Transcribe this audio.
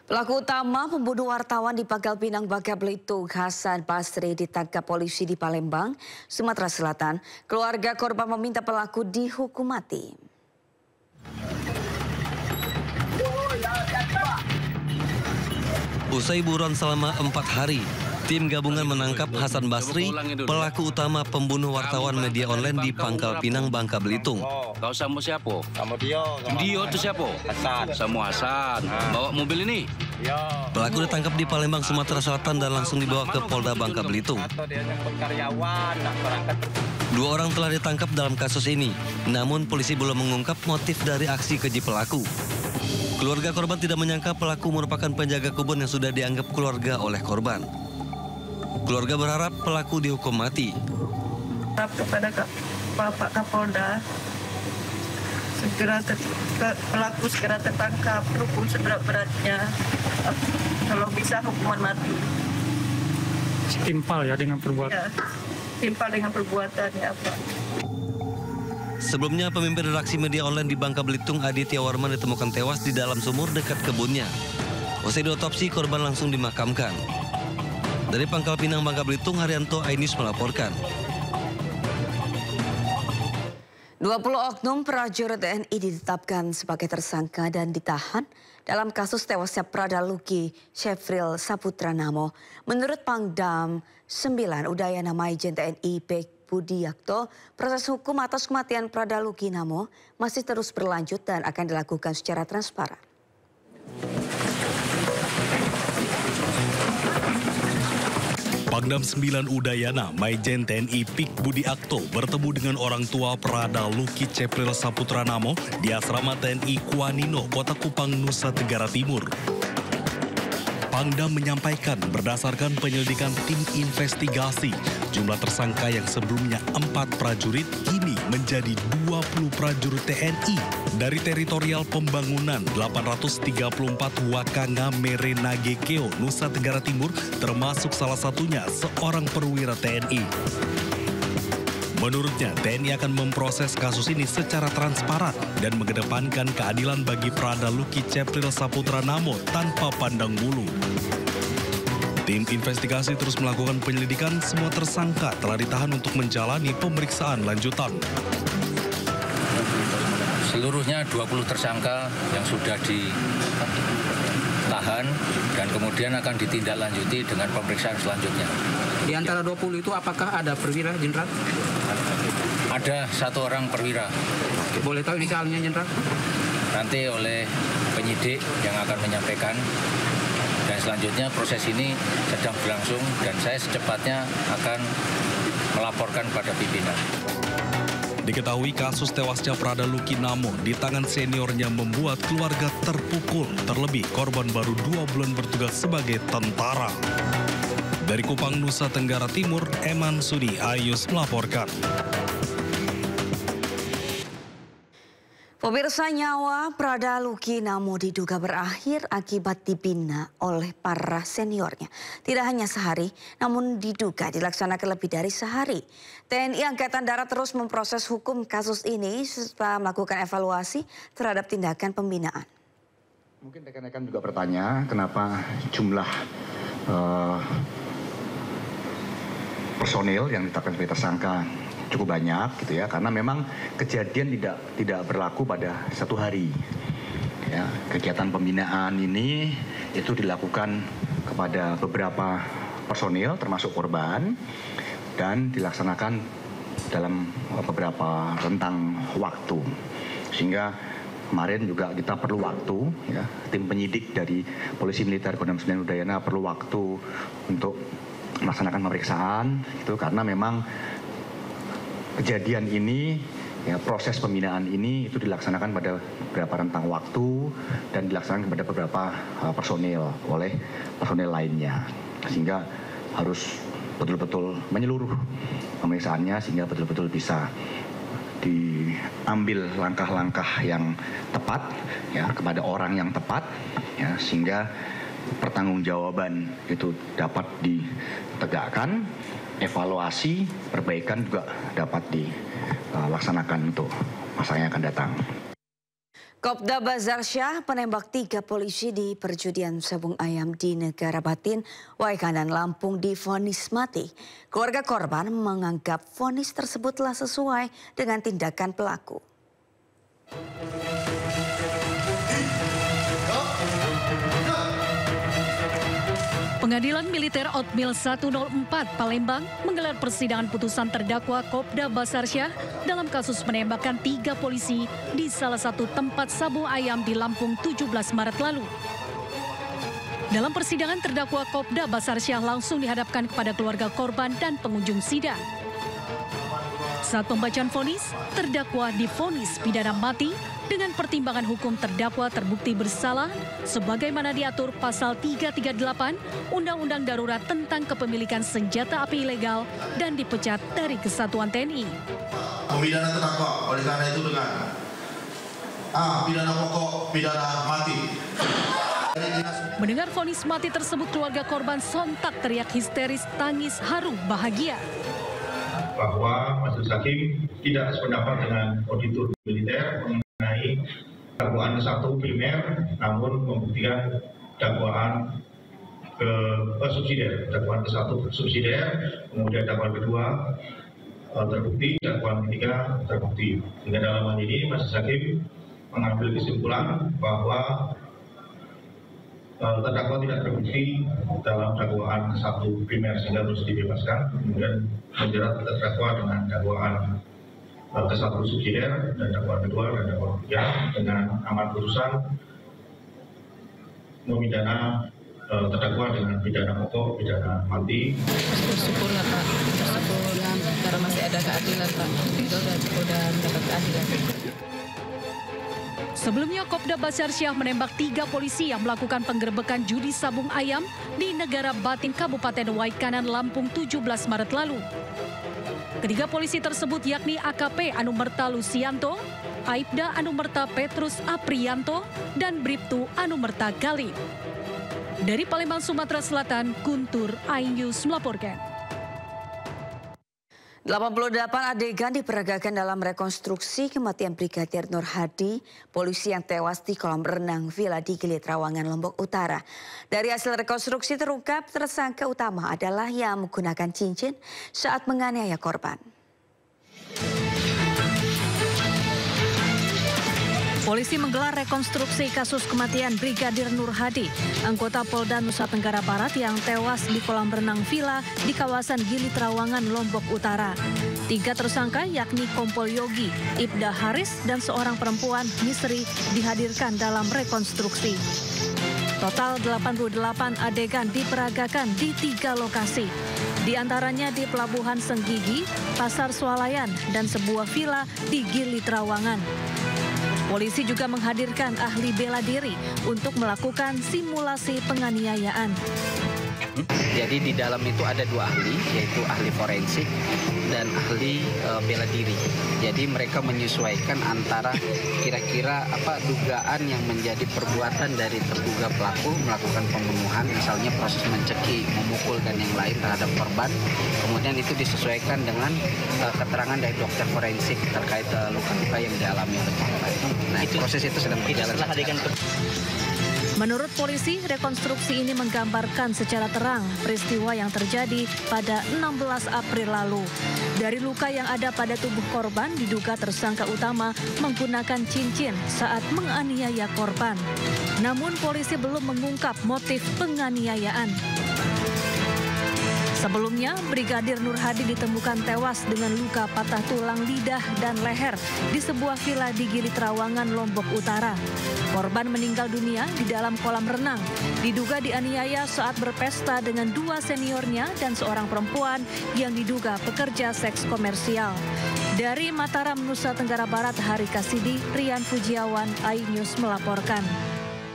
Pelaku utama pembunuh wartawan di Pangkal Pinang, Bangka Belitung, Hasan Basri ditangkap polisi di Palembang, Sumatera Selatan. Keluarga korban meminta pelaku dihukum mati. Usai buron selama 4 hari, tim gabungan menangkap Hasan Basri, pelaku utama pembunuh wartawan media online di Pangkal Pinang, Bangka Belitung. Kau sama siapa? Sama Dio. Dio itu siapa? Hasan. Sama Hasan. Bawa mobil ini? Ya. Pelaku ditangkap di Palembang, Sumatera Selatan dan langsung dibawa ke Polda Bangka Belitung. Dua orang telah ditangkap dalam kasus ini, namun polisi belum mengungkap motif dari aksi keji pelaku. Keluarga korban tidak menyangka pelaku merupakan penjaga kebun yang sudah dianggap keluarga oleh korban. Keluarga berharap pelaku dihukum mati. Kepada Bapak Kapolda, pelaku segera tertangkap, hukum seberat-beratnya, kalau bisa hukuman mati. Timpal ya dengan perbuatan. Ya, timpal dengan perbuatannya, Pak. Sebelumnya, pemimpin redaksi media online di Bangka Belitung, Aditya Warman, ditemukan tewas di dalam sumur dekat kebunnya. Usai diotopsi, korban langsung dimakamkan. Dari Pangkal Pinang, Bangka Belitung, Haryanto Ainus melaporkan. 20 oknum prajurit TNI ditetapkan sebagai tersangka dan ditahan dalam kasus tewasnya Pradaluki Syafril Saputra Namo. Menurut Pangdam 9 Udayana Maijen TNI Budiakto, proses hukum atas kematian Pradaluki Namo masih terus berlanjut dan akan dilakukan secara transparan. Pangdam 9 Udayana, Maijen TNI Pik Budiakto bertemu dengan orang tua Pradaluki Syafril Saputra Namo di asrama TNI Kuanino, Kota Kupang, Nusa Tenggara Timur. Pangdam menyampaikan berdasarkan penyelidikan tim investigasi, jumlah tersangka yang sebelumnya 4 prajurit kini menjadi 20 prajurit TNI dari teritorial pembangunan 834 Wakanga Merenagekeo, Nusa Tenggara Timur, termasuk salah satunya seorang perwira TNI. Menurutnya, TNI akan memproses kasus ini secara transparan dan mengedepankan keadilan bagi Pradaluki Syafril Saputra Namo tanpa pandang bulu. Tim investigasi terus melakukan penyelidikan, semua tersangka telah ditahan untuk menjalani pemeriksaan lanjutan. Seluruhnya 20 tersangka yang sudah ditahan dan kemudian akan ditindaklanjuti dengan pemeriksaan selanjutnya. Di antara 20 itu apakah ada perwira, Jenderal? Ada 1 orang perwira. Boleh tahu inisialnya, Jenderal? Nanti oleh penyidik yang akan menyampaikan. Dan selanjutnya proses ini sedang berlangsung dan saya secepatnya akan melaporkan pada pimpinan. Diketahui kasus tewasnya Pradaluki Namo di tangan seniornya membuat keluarga terpukul. Terlebih korban baru 2 bulan bertugas sebagai tentara. Dari Kupang, Nusa Tenggara Timur, Eman Sudi Ayus melaporkan. Pemirsa, nyawa Pradaluki Namo diduga berakhir akibat dibina oleh para seniornya. Tidak hanya sehari, namun diduga dilaksanakan lebih dari sehari. TNI Angkatan Darat terus memproses hukum kasus ini setelah melakukan evaluasi terhadap tindakan pembinaan. Mungkin rekan-rekan juga bertanya kenapa jumlah personil yang ditetapkan sebagai tersangka cukup banyak gitu ya, karena memang kejadian tidak berlaku pada satu hari. Ya, kegiatan pembinaan ini itu dilakukan kepada beberapa personil termasuk korban dan dilaksanakan dalam beberapa rentang waktu. Sehingga kemarin juga kita perlu waktu, ya, tim penyidik dari Polisi Militer Kodam 9 Udayana perlu waktu untuk melaksanakan pemeriksaan itu karena memang kejadian ini, ya, proses pembinaan ini itu dilaksanakan pada beberapa rentang waktu dan dilaksanakan kepada beberapa personil oleh personil lainnya, sehingga harus betul-betul menyeluruh pemeriksaannya sehingga betul-betul bisa diambil langkah-langkah yang tepat, ya, kepada orang yang tepat, ya, sehingga pertanggungjawaban itu dapat ditegakkan, evaluasi, perbaikan juga dapat dilaksanakan untuk masa yang akan datang. Kopda Bazar Syah menembak 3 polisi di perjudian sabung ayam di Negara Batin, Waikanan, Lampung divonis mati. Keluarga korban menganggap vonis tersebut telah sesuai dengan tindakan pelaku. Pengadilan Militer Otmil 104 Palembang menggelar persidangan putusan terdakwa Kopda Bazar Syah dalam kasus menembakkan 3 polisi di salah satu tempat sabung ayam di Lampung 17 Maret lalu. Dalam persidangan terdakwa Kopda Bazar Syah langsung dihadapkan kepada keluarga korban dan pengunjung sidang. Saat pembacaan vonis, terdakwa divonis pidana mati dengan pertimbangan hukum terdakwa terbukti bersalah sebagaimana diatur pasal 338 Undang-Undang Darurat tentang Kepemilikan Senjata Api Ilegal dan dipecat dari Kesatuan TNI. Pemidana terdakwa oleh karena itu dengan pidana pokok, pidana mati. Mendengar vonis mati tersebut, keluarga korban sontak teriak histeris, tangis haru bahagia. Bahwa majelis hakim tidak sependapat dengan auditor militer mengenai dakwaan ke-1 primer, namun membuktikan dakwaan subsidiar, dakwaan ke-1 subsidiar, kemudian dakwaan kedua terbukti, dakwaan ketiga terbukti. Dengan dalam hal ini majelis hakim mengambil kesimpulan bahwa terdakwa tidak terbukti dalam dakwaan ke-1 primer sehingga harus dibebaskan, kemudian menjerat terdakwa dengan dakwaan ke-1 subsidiar dan dakwaan kedua dan dakwaan ketiga dengan amar putusan memidana terdakwa dengan pidana pokok, pidana mati. Bersyukurlah Pak, bersyukurlah karena masih ada keadilan Pak, kita udah mendapat keadilan. Sebelumnya, Kopda Bazar Syah menembak 3 polisi yang melakukan penggerebekan judi sabung ayam di Negara Batin, Kabupaten Waikanan, Lampung 17 Maret lalu. Ketiga polisi tersebut yakni AKP Anumerta Lusianto, Aibda Anumerta Petrus Aprianto, dan Bribtu Anumerta Gali. Dari Palembang, Sumatera Selatan, Guntur iNews melaporkan. 88 adegan diperagakan dalam rekonstruksi kematian Brigadir Nur Hadi, polisi yang tewas di kolam renang Villa di Gili Trawangan, Lombok Utara. Dari hasil rekonstruksi terungkap tersangka utama adalah yang menggunakan cincin saat menganiaya korban. Polisi menggelar rekonstruksi kasus kematian Brigadir Nur Hadi, anggota Polda Nusa Tenggara Barat yang tewas di kolam renang Villa di kawasan Gili Trawangan, Lombok Utara. 3 tersangka yakni Kompol Yogi, Ibda Haris, dan seorang perempuan Misri dihadirkan dalam rekonstruksi. Total 88 adegan diperagakan di 3 lokasi. Di antaranya di Pelabuhan Senggigi, Pasar Swalayan, dan sebuah villa di Gili Trawangan. Polisi juga menghadirkan ahli bela diri untuk melakukan simulasi penganiayaan. Jadi di dalam itu ada 2 ahli, yaitu ahli forensik dan ahli bela diri. Jadi mereka menyesuaikan antara kira-kira apa dugaan yang menjadi perbuatan dari terduga pelaku melakukan pembunuhan, misalnya proses mencekik, memukul dan yang lain terhadap korban. Kemudian itu disesuaikan dengan keterangan dari dokter forensik terkait luka-luka yang dialami oleh korban. Nah, proses itu sedang berjalan. Menurut polisi, rekonstruksi ini menggambarkan secara terang peristiwa yang terjadi pada 16 April lalu. Dari luka yang ada pada tubuh korban, diduga tersangka utama menggunakan cincin saat menganiaya korban. Namun polisi belum mengungkap motif penganiayaan. Sebelumnya, Brigadir Nur Hadi ditemukan tewas dengan luka patah tulang lidah dan leher di sebuah villa di Gili Trawangan, Lombok Utara. Korban meninggal dunia di dalam kolam renang. Diduga dianiaya saat berpesta dengan 2 seniornya dan seorang perempuan yang diduga pekerja seks komersial. Dari Mataram, Nusa Tenggara Barat, Hari Kasidi, Rian Fujiawan, iNews melaporkan.